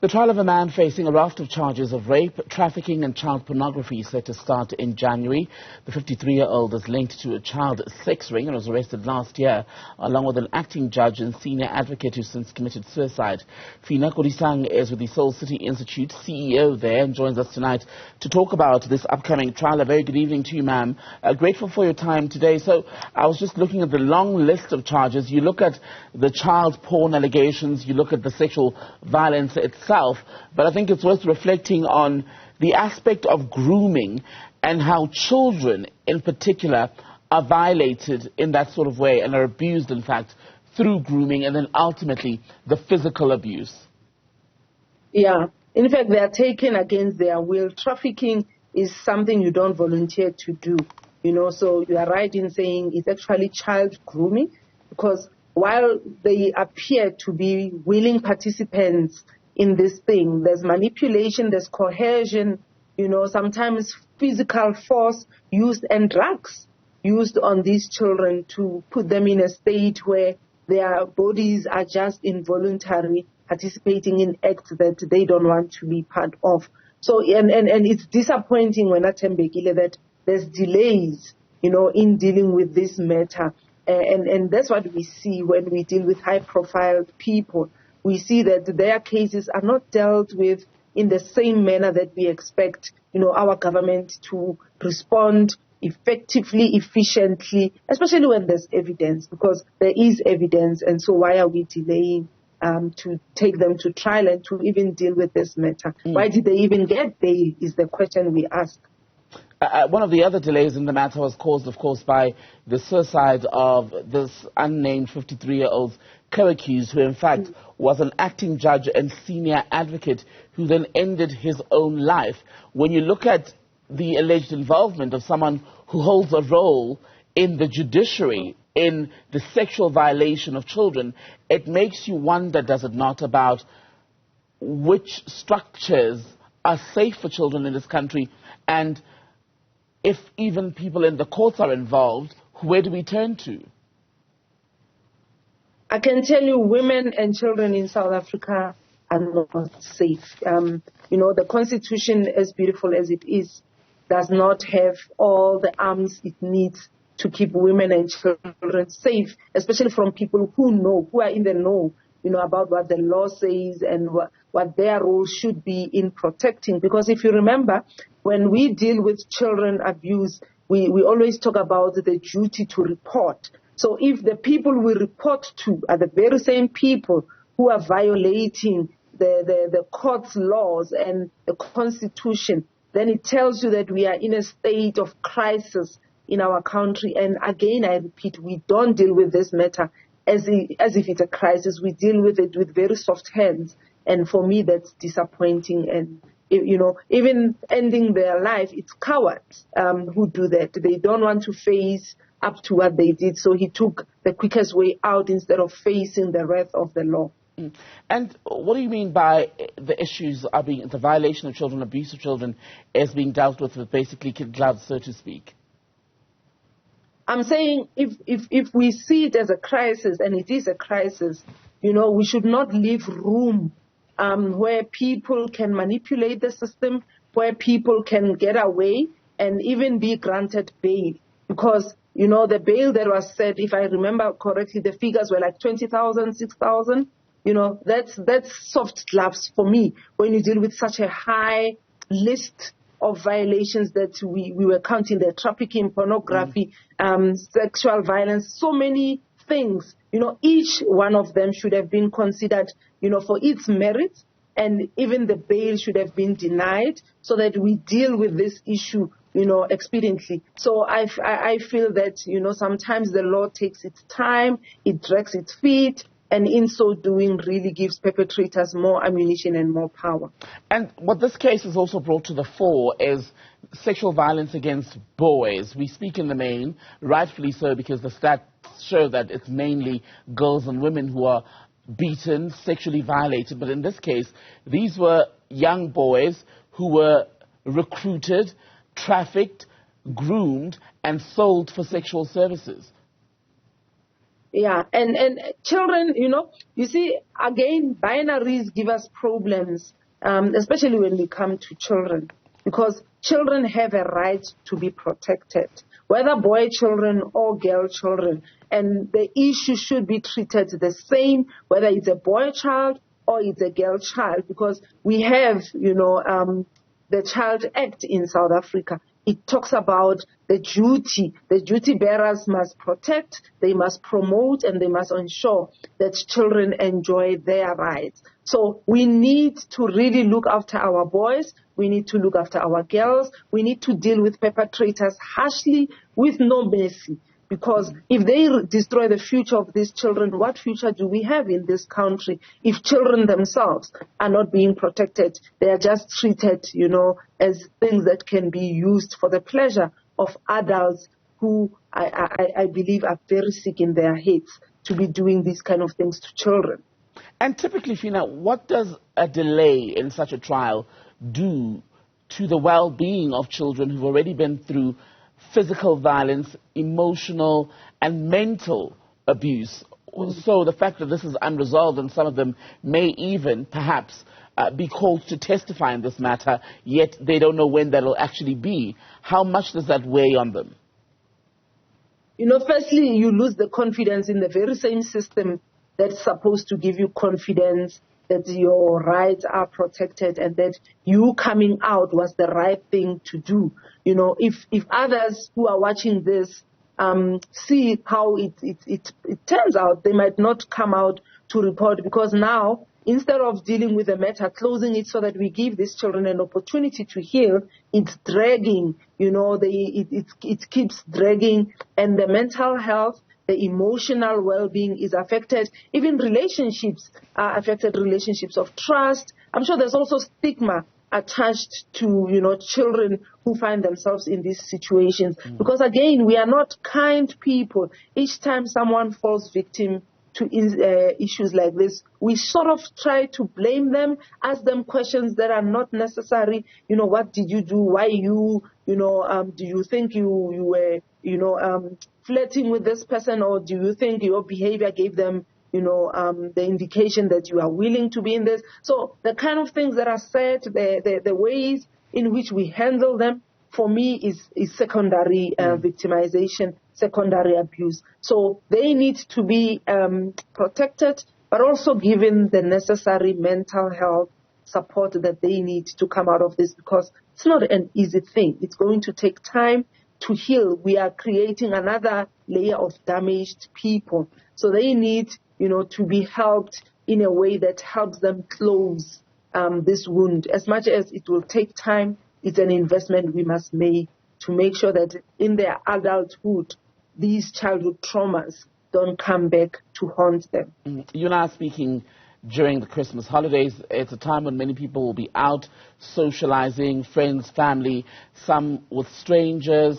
The trial of a man facing a raft of charges of rape, trafficking and child pornography is set to start in January. The 53-year-old is linked to a child sex ring and was arrested last year, along with an acting judge and senior advocate who since committed suicide. Phinah Kodisang is with the Seoul City Institute, CEO there, and joins us tonight to talk about this upcoming trial. A very good evening to you, ma'am. Grateful for your time today. So I was just looking at the long list of charges. You look at the child porn allegations, you look at the sexual violence itself, but I think it's worth reflecting on the aspect of grooming and how children in particular are violated in that sort of way and are abused, in fact, through grooming and then ultimately the physical abuse. Yeah, in fact, they are taken against their will. Trafficking is something you don't volunteer to do, so you are right in saying it's actually child grooming, because while they appear to be willing participants in this thing, there's manipulation, there's coercion, sometimes physical force used and drugs used on these children to put them in a state where their bodies are just involuntarily participating in acts that they don't want to be part of. So, and it's disappointing when Atembekile that there's delays, in dealing with this matter. And that's what we see when we deal with high-profile people. We see that their cases are not dealt with in the same manner that we expect, our government to respond effectively, efficiently, especially when there's evidence, because there is evidence. And so why are we delaying to take them to trial and to even deal with this matter? Why did they even get bail is the question we ask. One of the other delays in the matter was caused, of course, by the suicide of this unnamed 53-year-old co-accused, who in fact was an acting judge and senior advocate who then ended his own life. When you look at the alleged involvement of someone who holds a role in the judiciary in the sexual violation of children, it makes you wonder, does it not, about which structures are safe for children in this country, and if even people in the courts are involved, where do we turn to? I can tell you women and children in South Africa are not safe. The Constitution, as beautiful as it is, does not have all the arms it needs to keep women and children safe, especially from people who are in the know, about what the law says and what their role should be in protecting. Because if you remember, when we deal with children abuse, we always talk about the duty to report. So if the people we report to are the very same people who are violating the court's laws and the Constitution, then it tells you that we are in a state of crisis in our country. And again, I repeat, we don't deal with this matter as if it's a crisis. We deal with it with very soft hands. And for me, that's disappointing. And, even ending their life, it's cowards who do that. They don't want to face up to what they did. So he took the quickest way out instead of facing the wrath of the law. And what do you mean by the issues are being, the violation of children, abuse of children is being dealt with basically kid gloves, so to speak? I'm saying if we see it as a crisis, and it is a crisis, we should not leave room where people can manipulate the system, where people can get away and even be granted bail. Because, the bail that was set, if I remember correctly, the figures were like 20,000, 6,000. That's soft gloves for me when you deal with such a high list of violations that we were counting, the trafficking, pornography, sexual violence, so many things. Each one of them should have been considered, for its merits, and even the bail should have been denied so that we deal with this issue, expediently. So I feel that, sometimes the law takes its time, it drags its feet, and in so doing really gives perpetrators more ammunition and more power. And what this case has also brought to the fore is sexual violence against boys. We speak in the main, rightfully so, because the stats show that it's mainly girls and women who are beaten, sexually violated. But in this case, these were young boys who were recruited, trafficked, groomed, and sold for sexual services. Yeah, and children, you see, again, binaries give us problems, especially when we come to children, because children have a right to be protected, whether boy children or girl children, and the issue should be treated the same, whether it's a boy child or it's a girl child, because we have, the Child Act in South Africa. It talks about the duty bearers must protect, they must promote, and they must ensure that children enjoy their rights. So we need to really look after our boys, we need to look after our girls, we need to deal with perpetrators harshly with no mercy. Because if they destroy the future of these children, what future do we have in this country if children themselves are not being protected? They are just treated, as things that can be used for the pleasure of adults who I believe are very sick in their heads to be doing these kind of things to children. And typically, Phinah, what does a delay in such a trial do to the well-being of children who've already been through physical violence, emotional and mental abuse? So the fact that this is unresolved and some of them may even perhaps be called to testify in this matter, yet they don't know when that will actually be. How much does that weigh on them? Firstly, you lose the confidence in the very same system that's supposed to give you confidence that your rights are protected and that you coming out was the right thing to do. If others who are watching this see how it turns out, they might not come out to report, because now, instead of dealing with the matter, closing it so that we give these children an opportunity to heal, it's dragging, it keeps dragging, and the mental health, the emotional well-being is affected. Even relationships are affected, relationships of trust. I'm sure there's also stigma attached to, children who find themselves in these situations. Because again, we are not kind people. Each time someone falls victim to issues like this, we sort of try to blame them, ask them questions that are not necessary. What did you do? Why you? Do you think you were, flirting with this person, or do you think your behavior gave them, the indication that you are willing to be in this? So the kind of things that are said, the ways in which we handle them, for me, is secondary victimization, secondary abuse. So they need to be protected, but also given the necessary mental health support that they need to come out of this, because it's not an easy thing. It's going to take time to heal. We are creating another layer of damaged people. So they need, to be helped in a way that helps them close this wound. As much as it will take time, it's an investment we must make to make sure that in their adulthood, these childhood traumas don't come back to haunt them. You and I are speaking during the Christmas holidays. It's a time when many people will be out socializing, friends, family, some with strangers,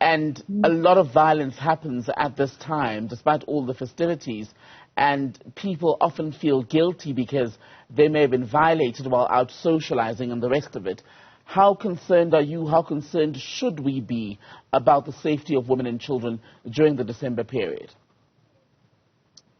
and a lot of violence happens at this time, despite all the festivities, and people often feel guilty because they may have been violated while out socializing and the rest of it. How concerned are you, how concerned should we be about the safety of women and children during the December period?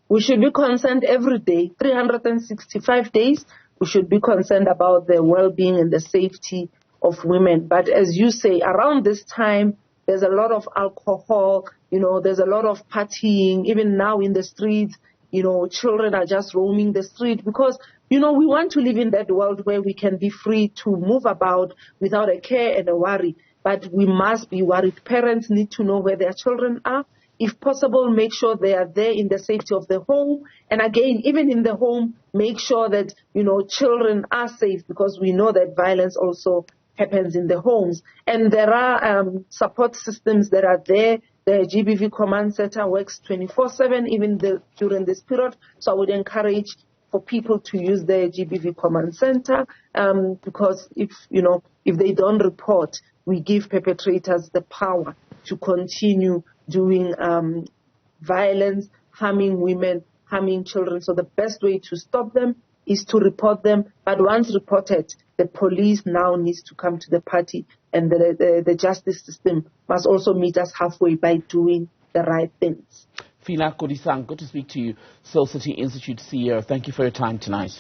We should be concerned every day, 365 days. We should be concerned about the well-being and the safety of women. But as you say, around this time, there's a lot of alcohol, there's a lot of partying. Even now in the streets, children are just roaming the street because, we want to live in that world where we can be free to move about without a care and a worry. But we must be worried. Parents need to know where their children are. If possible, make sure they are there in the safety of the home. And again, even in the home, make sure that, children are safe, because we know that violence also happens in the homes. And there are support systems that are there. The GBV Command Center works 24/7, even during this period. So I would encourage for people to use the GBV Command Center, because if they don't report, we give perpetrators the power to continue doing violence, harming women, harming children. So the best way to stop them is to report them. But once reported, the police now needs to come to the party, and the justice system must also meet us halfway by doing the right things. Phinah, Kodisang, good to speak to you, Soul City Institute CEO. Thank you for your time tonight.